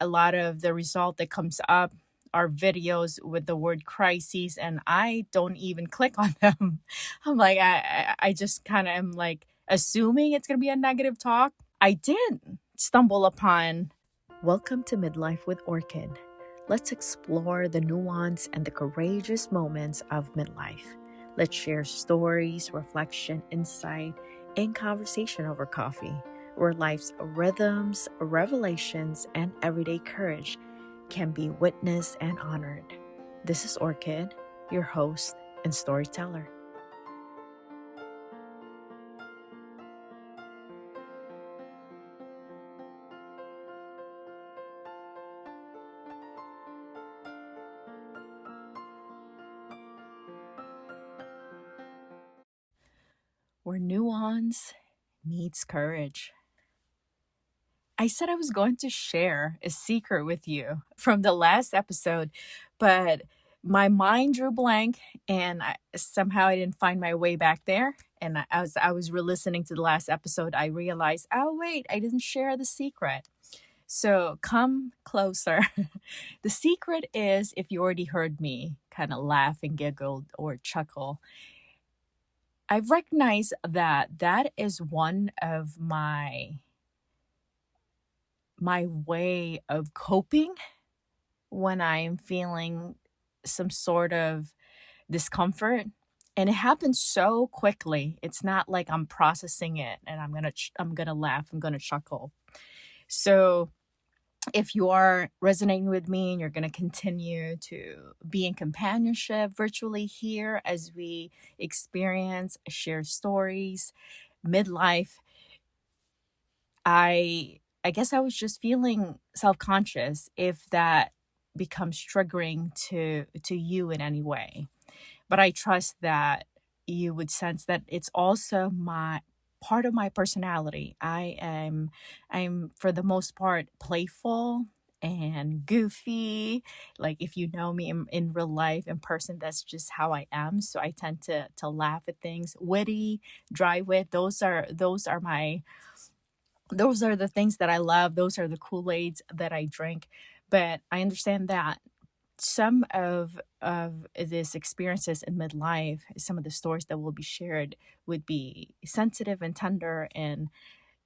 a lot of the result that comes up are videos with the word crises, and I don't even click on them. I'm like, I just kind of am like assuming it's going to be a negative talk. I did stumble upon Welcome to Midlife with Orchid. Let's explore the nuance and the courageous moments of midlife. Let's share stories, reflection, insight, and conversation over coffee, where life's rhythms, revelations, and everyday courage can be witnessed and honored. This is Orchid, your host and storyteller. Where nuance meets courage. I said I was going to share a secret with you from the last episode, but my mind drew blank and somehow I didn't find my way back there. And as I was re-listening to the last episode, I realized, oh, wait, I didn't share the secret. So come closer. The secret is, if you already heard me kind of laugh and giggle or chuckle, I recognize that is one of my way of coping when I'm feeling some sort of discomfort. And it happens so quickly. It's not like I'm processing it and I'm gonna laugh, I'm gonna chuckle. So if you are resonating with me and you're going to continue to be in companionship virtually here as we experience, share stories, midlife, I guess I was just feeling self-conscious if that becomes triggering to you in any way. But I trust that you would sense that it's also my part of my personality. I'm for the most part playful and goofy. Like if you know me in real life, in person, that's just how I am. So I tend to laugh at things. Witty, dry wit, those are the things that I love. Those are the Kool-Aids that I drink. But I understand that some of these experiences in midlife, some of the stories that will be shared would be sensitive and tender, and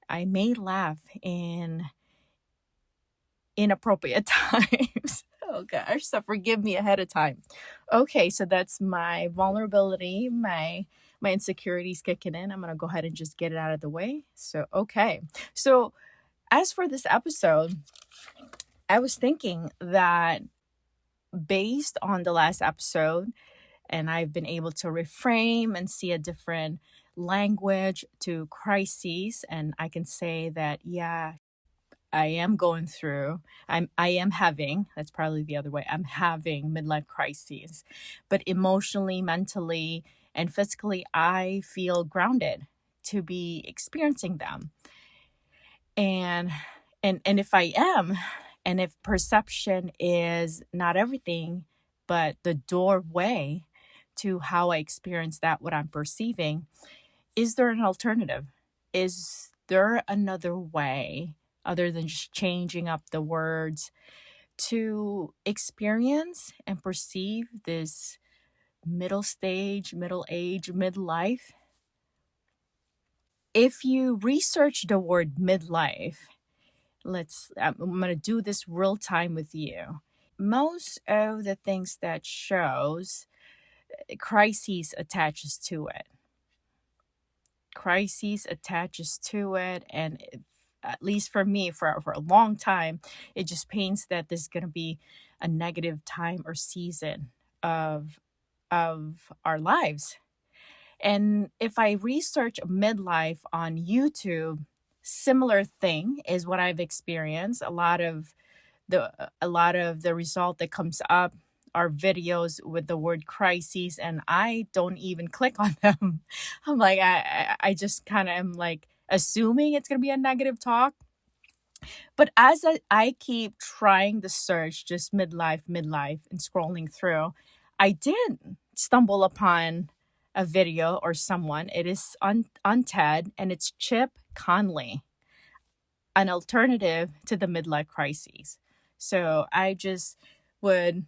I may laugh in inappropriate times. Oh gosh, so forgive me ahead of time. Okay, so that's my vulnerability, my insecurities kicking in. I'm gonna go ahead and just get it out of the way. So so as for this episode, I was thinking that based on the last episode, and I've been able to reframe and see a different language to crises, and I can say that, yeah, I am going through, I am having, that's probably the other way, I'm having midlife crises, but emotionally, mentally, and physically, I feel grounded to be experiencing them. And if I am, and if perception is not everything, but the doorway to how I experience that, what I'm perceiving, is there an alternative? Is there another way other than just changing up the words to experience and perceive this middle stage, middle age, midlife? If you research the word midlife, I'm going to do this real time with you. Most of the things that shows crises attaches to it. And at least for me, for a long time, it just paints that there's going to be a negative time or season of our lives. And if I research midlife on YouTube, similar thing is what I've experienced. A lot of the result that comes up are videos with the word crises, and I don't even click on them. I'm like, I just kind of am like assuming it's gonna be a negative talk. But as I keep trying to search just midlife, and scrolling through, I did stumble upon a video or someone. It is on TED, and it's Chip Conley, an alternative to the midlife crises. So I just would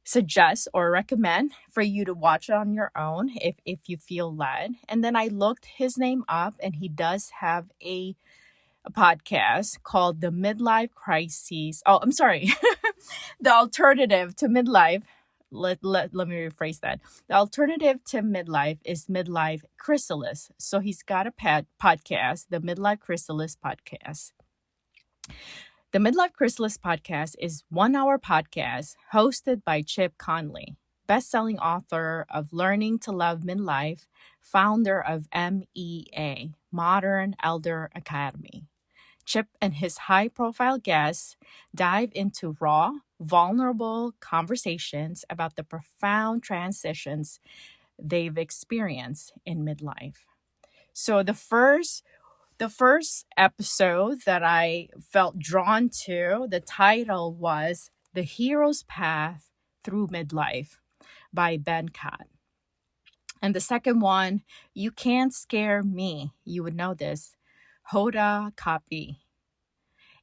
suggest or recommend for you to watch it on your own if you feel led. And then I looked his name up, and he does have a podcast called the Midlife Crisis. Oh, I'm sorry. The alternative to midlife. Let me rephrase that. The alternative to midlife is Midlife Chrysalis. So he's got a podcast, the Midlife Chrysalis podcast. The Midlife Chrysalis podcast is 1 hour podcast hosted by Chip Conley, best-selling author of Learning to Love Midlife, founder of MEA, Modern Elder Academy. Chip and his high-profile guests dive into raw, vulnerable conversations about the profound transitions they've experienced in midlife. So the first episode that I felt drawn to, the title was The Hero's Path Through Midlife by Ben Cott. And the second one, You Can't Scare Me, you would know this, Hoda Kotb.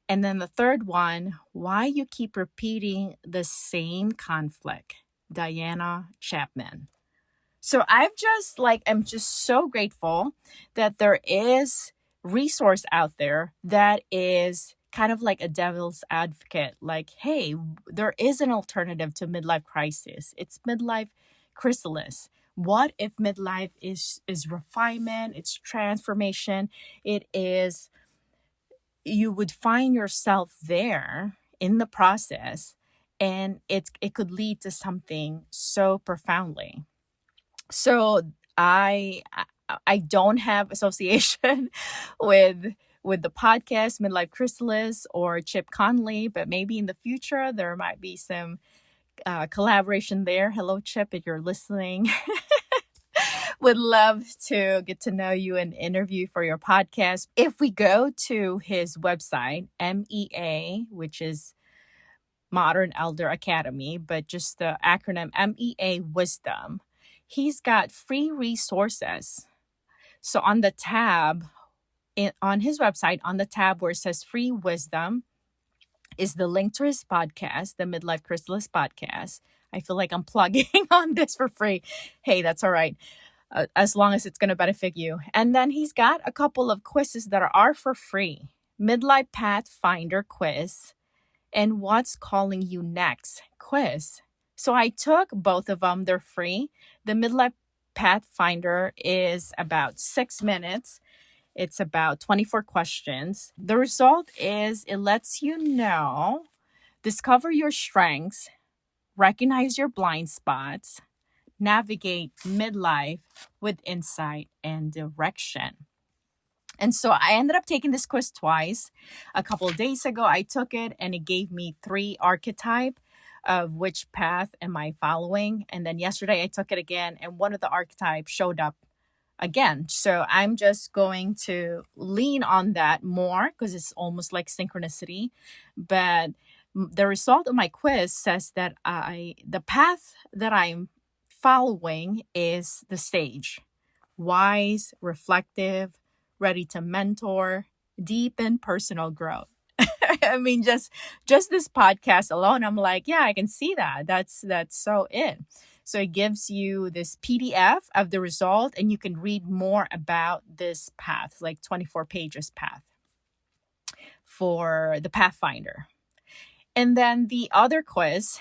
And then the third one, Why You Keep Repeating the Same Conflict, Diana Chapman. So I'm just so grateful that there is resource out there that is kind of like a devil's advocate. Like, hey, there is an alternative to midlife crisis. It's midlife chrysalis. What if midlife is refinement, it's transformation, it is, you would find yourself there in the process, and it could lead to something so profoundly. So I don't have association with the podcast Midlife Chrysalis or Chip Conley, but maybe in the future there might be some collaboration there. Hello, Chip, if you're listening. Would love to get to know you and interview for your podcast. If we go to his website, MEA, which is Modern Elder Academy, but just the acronym MEA Wisdom, he's got free resources. So on the tab, on his website, on the tab where it says free wisdom, is the link to his podcast, the Midlife Chrysalis podcast. I feel like I'm plugging on this for free. Hey, that's all right. As long as it's going to benefit you. And then he's got a couple of quizzes that are for free. Midlife Pathfinder quiz and What's Calling You Next quiz. So I took both of them. They're free. The Midlife Pathfinder is about 6 minutes. It's about 24 questions. The result is it lets you know, discover your strengths, recognize your blind spots, navigate midlife with insight and direction. And so I ended up taking this quiz twice. A couple of days ago, I took it and it gave me 3 archetypes of which path am I following. And then yesterday I took it again and one of the archetypes showed up again. So I'm just going to lean on that more because it's almost like synchronicity. But the result of my quiz says that the path that I'm following is the sage. Wise, reflective, ready to mentor, deepen personal growth. I mean, just this podcast alone, I'm like, yeah, I can see that. That's so it. So it gives you this PDF of the result, and you can read more about this path, like 24 pages path for the Pathfinder. And then the other quiz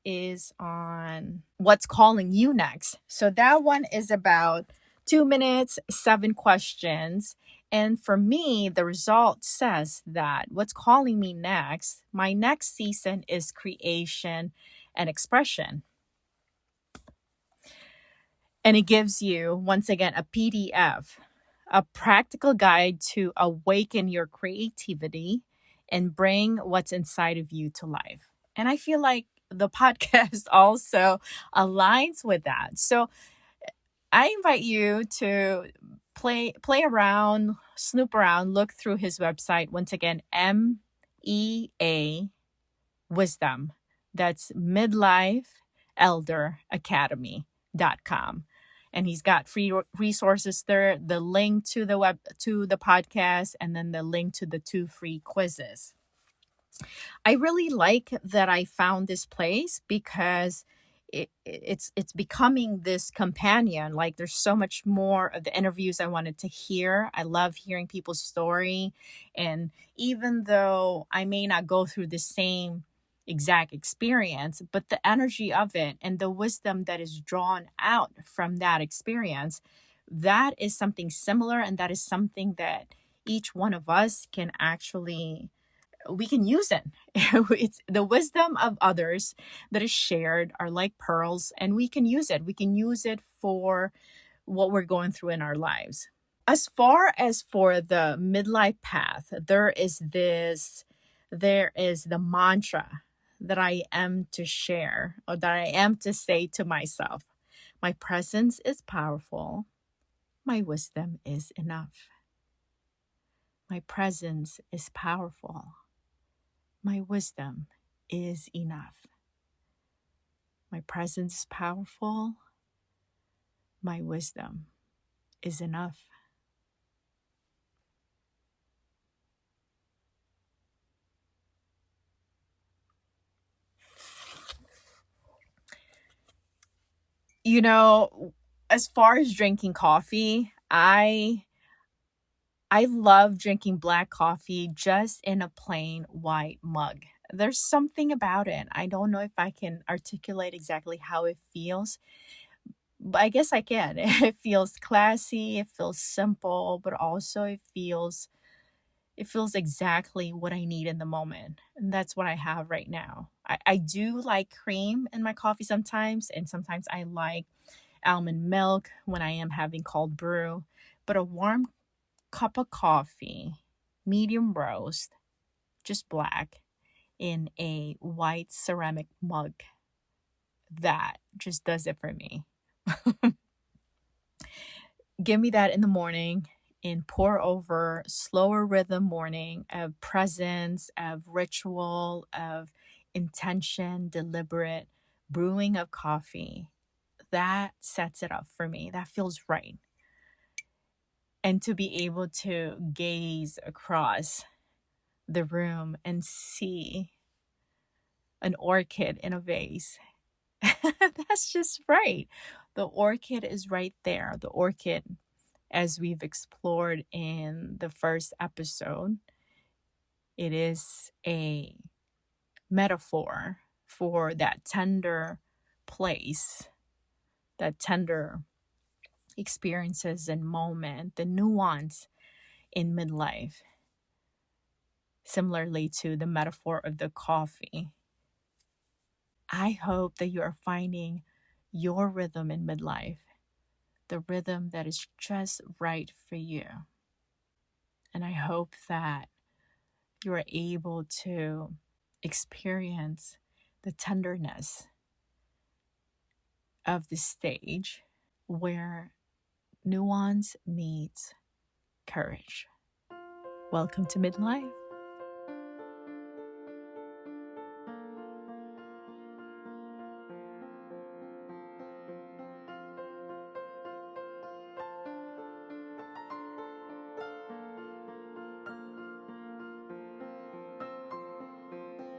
is on What's Calling You Next. So that one is about 2 minutes, 7 questions. And for me, the result says that what's calling me next, my next season is creation and expression. And it gives you, once again, a PDF, a practical guide to awaken your creativity and bring what's inside of you to life. And I feel like the podcast also aligns with that. So I invite you to play around, snoop around, look through his website. Once again, MEA Wisdom. That's midlifeelderacademy.com. and he's got free resources there, the link to the podcast, and then the link to the 2 free quizzes. I really like that I found this place because it's becoming this companion. Like, there's so much more of the interviews I wanted to hear. I love hearing people's story, and even though I may not go through the same exact experience, but the energy of it and the wisdom that is drawn out from that experience, that is something similar, and that is something that each one of us can actually, we can use it. It's the wisdom of others that is shared are like pearls, and we can use it. We can use it for what we're going through in our lives. As far as for the midlife path, there is the mantra that I am to share, or that I am to say to myself. My presence is powerful. My wisdom is enough. My presence is powerful. My wisdom is enough. My presence is powerful. My wisdom is enough. You know, as far as drinking coffee, I love drinking black coffee just in a plain white mug. There's something about it. I don't know if I can articulate exactly how it feels, but I guess I can. It feels classy, it feels simple, but also it feels exactly what I need in the moment. And that's what I have right now. I do like cream in my coffee sometimes, and sometimes I like almond milk when I am having cold brew. But a warm cup of coffee, medium roast, just black, in a white ceramic mug, that just does it for me. Give me that in the morning, in pour over, slower rhythm morning of presence, of ritual, of intention, deliberate brewing of coffee. That sets it up for me. That feels right. And to be able to gaze across the room and see an orchid in a vase, that's just right. The orchid is right there. The orchid, as we've explored in the first episode, it is a metaphor for that tender place, that tender experiences and moment, the nuance in midlife. Similarly to the metaphor of the coffee, I hope that you are finding your rhythm in midlife, the rhythm that is just right for you. And I hope that you are able to experience the tenderness of the stage where nuance meets courage. Welcome to midlife.